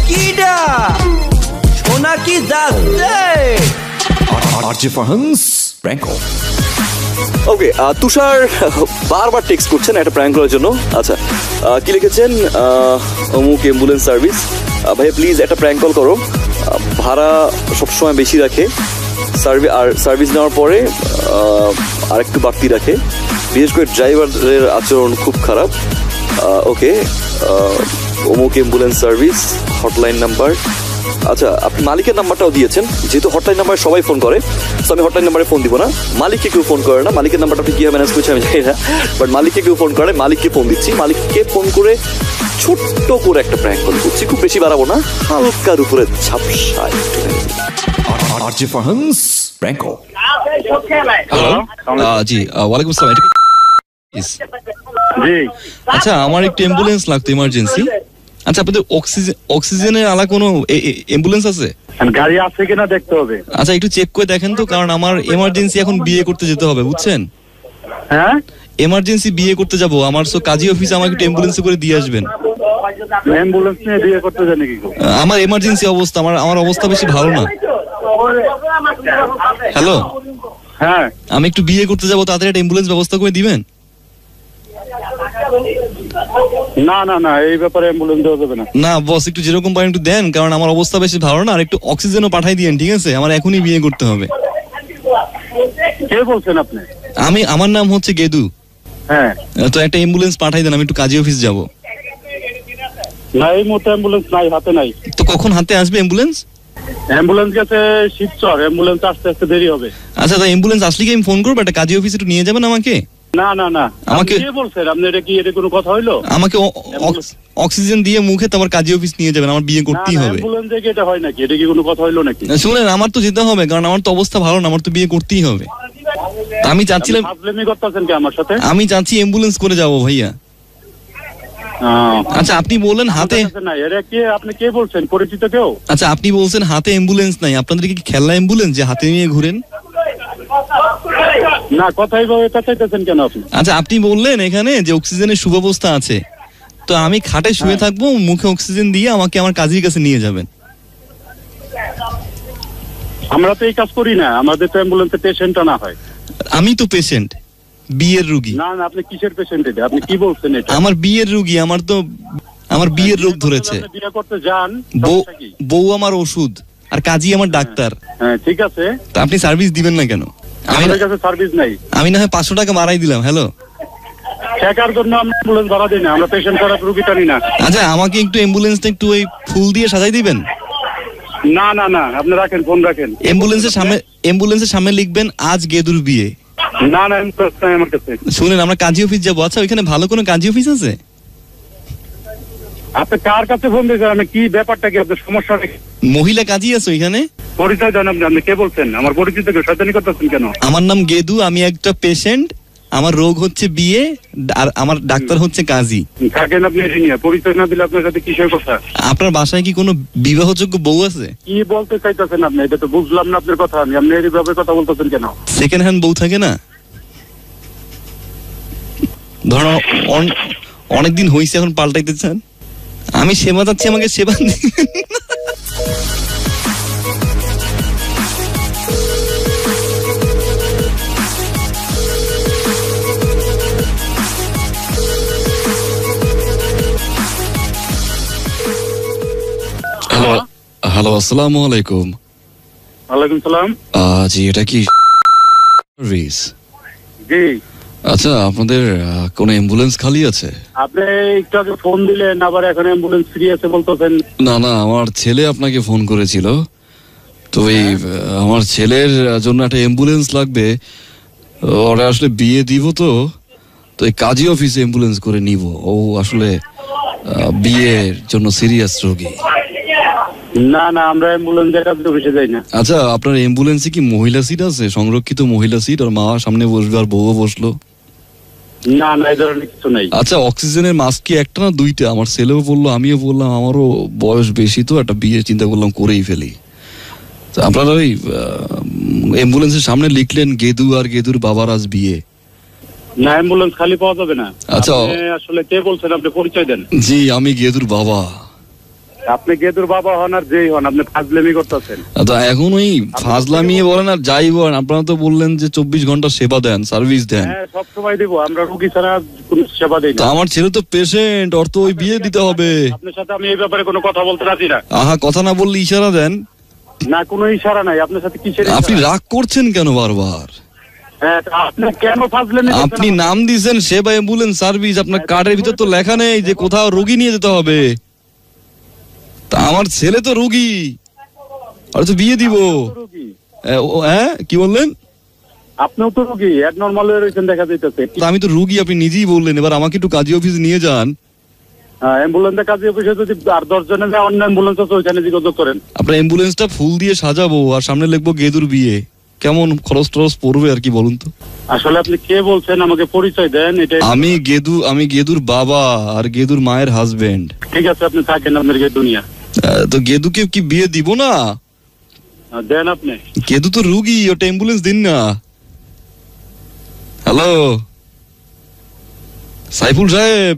কিডা সোনা কি যাচ্ছে আরজে ফাহান্স প্র্যাঙ্ক কল। ওকে, তুষার বারবার টেক্সট করছেন একটা প্র্যাঙ্ক করার জন্য। আচ্ছা, কি লিখেছেন? অমুক অ্যাম্বুলেন্স সার্ভিস, ভাইয়া প্লিজ একটা প্র্যাঙ্ক কল করো। ভাড়া সবসময় বেশি রাখে, সার্ভিস নেওয়ার পরে আর একটু বাড়তি রাখে, বিশেষ করে ড্রাইভারের আচরণ খুব খারাপ। ওকে, অমুক অ্যাম্বুলেন্স সার্ভিস, হটলাইন নাম্বার। আচ্ছা, আপনি মালিকের নাম্বারটাও দিয়েছেন, যেহেতু হটলাইন নাম্বারে সবাই ফোন করে, তো আমি হটলাইন নাম্বারে ফোন দিব না। মালিককে কেউ ফোন করে না, মালিকের নাম্বারটা আপনি কীভাবে ম্যানেজ করছে আমি জানি না, বাট মালিককে কেউ ফোন করে, মালিককে ফোন দিচ্ছি। মালিককে ফোন করে ছোট্ট করে একটা প্র্যাঙ্ক কল করছি, খুব বেশি বাড়াবো না, হালকার উপরে ঝাপসা একটু। RJ Fahan's prank call. Hello, জি ওয়ালাইকুম আসসালাম। এটা জি, আচ্ছা আমার একটু অ্যাম্বুলেন্স লাগতো ইমার্জেন্সি। আচ্ছা, আপনাদের অক্সিজেনের আলা কোনো অ্যাম্বুলেন্স আছে? গাড়ি আছে কিনা দেখতে হবে। আচ্ছা, একটু চেক করে দেখেন তো, কারণ আমার এমার্জেন্সি এখন বিয়ে করতে যেতে হবে, বুঝছেন? হ্যাঁ, এমার্জেন্সি বিয়ে করতে যাব আমার, সো কাজী অফিসে আমাকে একটু অ্যাম্বুলেন্সে করে দিয়ে আসবেন। অ্যাম্বুলেন্স নিয়ে বিয়ে করতে জানি কি? আমার এমার্জেন্সি অবস্থা, আমার অবস্থা বেশি ভালো না। হ্যালো, হ্যাঁ, আমি একটু বিয়ে করতে যাব, তাড়াতাড়ি একটা অ্যাম্বুলেন্স ব্যবস্থা করে দিবেন। না না না, এই ব্যাপারে অ্যাম্বুলেন্স দেওয়া যাবে না। না বস, একটু যেরকম পারেন একটু দেন, কারণ আমার অবস্থা বেশি ভালো না, আর একটু অক্সিজেনও পাঠাই দিয়েন, ঠিক আছে? আমার এখনই বিয়ে করতে হবে। কে বলছেন আপনি? আমার নাম হচ্ছে গেদু। হ্যাঁ, তো একটা অ্যাম্বুলেন্স পাঠাই দেন, আমি একটু কাজী অফিস যাব। না, এই মুহূর্তে অ্যাম্বুলেন্স নাই, হাতে নাই। তো কখন হাতে আসবে অ্যাম্বুলেন্স? অ্যাম্বুলেন্স গেছে শিবচর, অ্যাম্বুলেন্স আসতে আসতে দেরি হবে। আচ্ছা, তো অ্যাম্বুলেন্স আসলে কি আমি ফোন করবো? একটা কাজী অফিসে একটু নিয়ে যাবেন আমাকে। না না না, আমাকে কে বলছেন আপনি? এটা কোনো কথা হইলো? আমাকে অক্সিজেন দিয়ে মুখে তো আমার কাজী অফিস নিয়ে যাবেন, আমার বিয়ে করতেই হবে। অ্যাম্বুলেন্স দেখে এটা হয় নাকি? এটা কি কোনো কথা হইলো নাকি? শুনেন, আমার তো যেতে হবে, কারণ আমার তো অবস্থা ভালো না, আমার তো বিয়ে করতেই হবে। আমি চাচ্ছিলাম, আমার সাথে আমি চাচ্ছি অ্যাম্বুলেন্স করে যাব ভাইয়া। আচ্ছা, আপনি বললেন হাতে, আপনি কে বলছেন? পরিচিত কেউ? আচ্ছা, আপনি বলছেন হাতে অ্যাম্বুলেন্স নাই, আপনাদের কি খেলনা অ্যাম্বুলেন্স যে হাতে নিয়ে ঘুরেন? না, কথাই চাইতেছেন কেন আপনি? আচ্ছা, আপনি বললেন এখানে যে অক্সিজেনের সুব্যবস্থা আছে, তো আমি খাটে শুয়ে থাকবো, মুখে অক্সিজেন দিয়ে আমাকে আমার কাজীর কাছে নিয়ে যাবেন। আমরা তো এই কাজ করি না, আমাদের তো অ্যাম্বুলেন্সে পেশেন্ট আনা হয়। আমি তো পেশেন্ট, বিয়ের রোগী। না না, আপনি কিসের পেশেন্ট? এটা আপনি কি বলছেন? এটা আমার বিয়ের রোগী, আমার বিয়ের রোগ ধরেছে। বিয়ে করতে যান, বউ আমার ওষুধ, আর কাজী আমার ডাক্তার। হ্যাঁ, ঠিক আছে, তা আপনি সার্ভিস দিবেন না কেন? আমাদের কাছে সার্ভিস নাই। আমি না হয় 500 টাকা মারাই দিলাম। হ্যালো, শেখার জন্য আমরা অ্যাম্বুলেন্স ভাড়া দিই না, আমরা পেশেন্ট ছাড়া রোগী টানি না। আচ্ছা, আমাকে একটু অ্যাম্বুলেন্সটা একটু ওই ফুল দিয়ে সাজাই দিবেন। না না না, আপনি রাখেন, ফোন রাখেন। অ্যাম্বুলেন্সের সামনে লিখবেন আজ গেদুর বিয়ে। না না, আমার কাছে শুনেন, আমরা কাজী অফিস যাবো। আচ্ছা, ওইখানে ভালো কোনো কাজী অফিস আছে? আপনি কার কাছে ফোন দিয়েছেন? আমি কি ব্যাপারটা কি? আপনার সমস্যা? মহিলা কাজী আছে ওইখানে? পরিচয় দেন আপনি কে বলছেন? আমার পরিচিত কেউ? শয়তানি করতেছেন কেন? আমার নাম গেদু, আমি একটা পেশেন্ট, আমার রোগ হচ্ছে বিয়ে, আর আমার ডাক্তার হচ্ছে কাজী। থাকেন আপনি নিয়ে, পরিচয় না দিলে আপনার সাথে কিসের কথা? আপনার বাসায় কি কোনো বিবাহযোগ্য বউ আছে? কি বলতে চাইতেছেন আপনি? এটা তো বুঝলাম না আপনার কথা। আপনি এইভাবে কথা বলতেছেন কেন? সেকেন্ড হ্যান্ড বউ থাকে না, ধরো অনেকদিন হয়েছে, এখন পাল্টাইতে চান। আমি সেবা চাচ্ছি, আমাকে সেবা হ্যালো, আসসালামু আলাইকুম। ওয়ালাইকুম সালাম। জি, এটা কি সার্ভিস? জি। আচ্ছা, আপনাদের কোন অ্যাম্বুলেন্স খালি আছে? আপনি একটু আগে ফোন দিলেন, আবার এখন অ্যাম্বুলেন্স ফ্রি আছে বলতেছেন। না না, আমার ছেলে আপনাকে ফোন করেছিল, তো এই আমার ছেলের জন্য একটা অ্যাম্বুলেন্স লাগবে। ওরা আসলে বিয়ে দিব, তো এই কাজী অফিসে অ্যাম্বুলেন্স করে নিব। ও আসলে বিয়ের জন্য সিরিয়াস রোগী। না না, আমরা অ্যাম্বুলেন্স দেখাতে অফিসে যাই না। আচ্ছা, আপনার অ্যাম্বুলেন্সে কি মহিলা সিট আছে, সংরক্ষিত মহিলা সিট, আর মা সামনে বসবে আর বউও বসলো? না না, এই ধরনের কিছু নাই। আচ্ছা, অক্সিজেনের মাস্ক কি একটা না দুইটা? আমার ছেলেও বললো, আমিও বললাম, আমারও বয়স বেশি, তো একটা বিয়ে চিন্তা করলাম করেই ফেলি। আপনারা ওই অ্যাম্বুলেন্সের সামনে লিখলেন গেদু আর গেদুর বাবার আজ বিয়ে। না, অ্যাম্বুলেন্স খালি পাওয়া যাবে না। আচ্ছা। আপনি আসলে কে বলছেন? আপনি পরিচয় দেন। জি, আমি গেদুর বাবা। আপনি গেদুর বাবা হন আর যেই হন, আপনি ফাজলামি করতেছেন। আচ্ছা, এখন ওই ফাজলামি বলেন আর যাই বলেন, আপনারা তো বললেন যে 24 ঘন্টা সেবা দেন, সার্ভিস দেন। হ্যাঁ, সবসময় দিব, আমরা রোগী ছাড়া কোনো সেবা দেই তো না। আমার ছেলে তো পেশেন্ট, ওর তো ওই বিয়ে দিতে হবে। আপনার সাথে আমি এই ব্যাপারে কোনো কথা বলতে রাজি না। আহা, কথা না বললে ইশারা দেন। না, কোনো ইশারা নাই। আপনার সাথে কিসের আপনি ইশারা? রাগ করছেন কেন বারবার? হ্যাঁ, তা আপনি কেন ফাজলামি করছেন? আপনি নাম দিয়েছেন সেবা অ্যাম্বুলেন্স সার্ভিস, আপনার কার্ডের ভিতর তো লেখা নেই যে কোথাও রোগী নিয়ে যেতে হবে। তা আমার ছেলে তো রোগী, আর তো বিয়ে দিব। রোগী? হ্যাঁ, কি বললেন? আপনিও তো রোগী, অ্যাবনরমাল হয়ে রয়েছেন দেখা যাইতেছে। তা আমি তো রোগী, আপনি নিজেই বললেন। এবার আমাকে একটু কাজী অফিস নিয়ে যান। অ্যাম্বুলেন্সের কাজে অফিসে যদি আর 10 জনের অন্য অ্যাম্বুলেন্স আছে, ওইখানে যোগাযোগ করেন। আপনার অ্যাম্বুলেন্সটা ফুল দিয়ে সাজাবো আর সামনে লিখবো গেদুর বিয়ে। কেমন খরচ টরচ পড়বে আর কি বলুন তো? আসলে আপনি কে বলছেন? আমাকে পরিচয় দেন। এটা আমি গেদুর বাবা আর গেদুর মায়ের হাজবেন্ড। ঠিক আছে, আপনি থাকেন আপনার দুনিয়া। তো গেদুকে কি বিয়ে দিব না? দেন আপনি। গেদু তো রুগী, ওটা অ্যাম্বুলেন্স দিন না। হ্যালো সাইফুল সাহেব।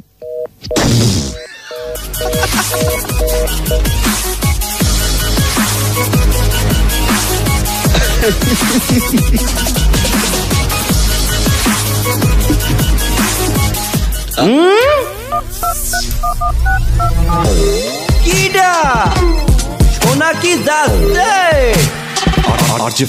কিডা সোনা কি যাচ্ছে? RJ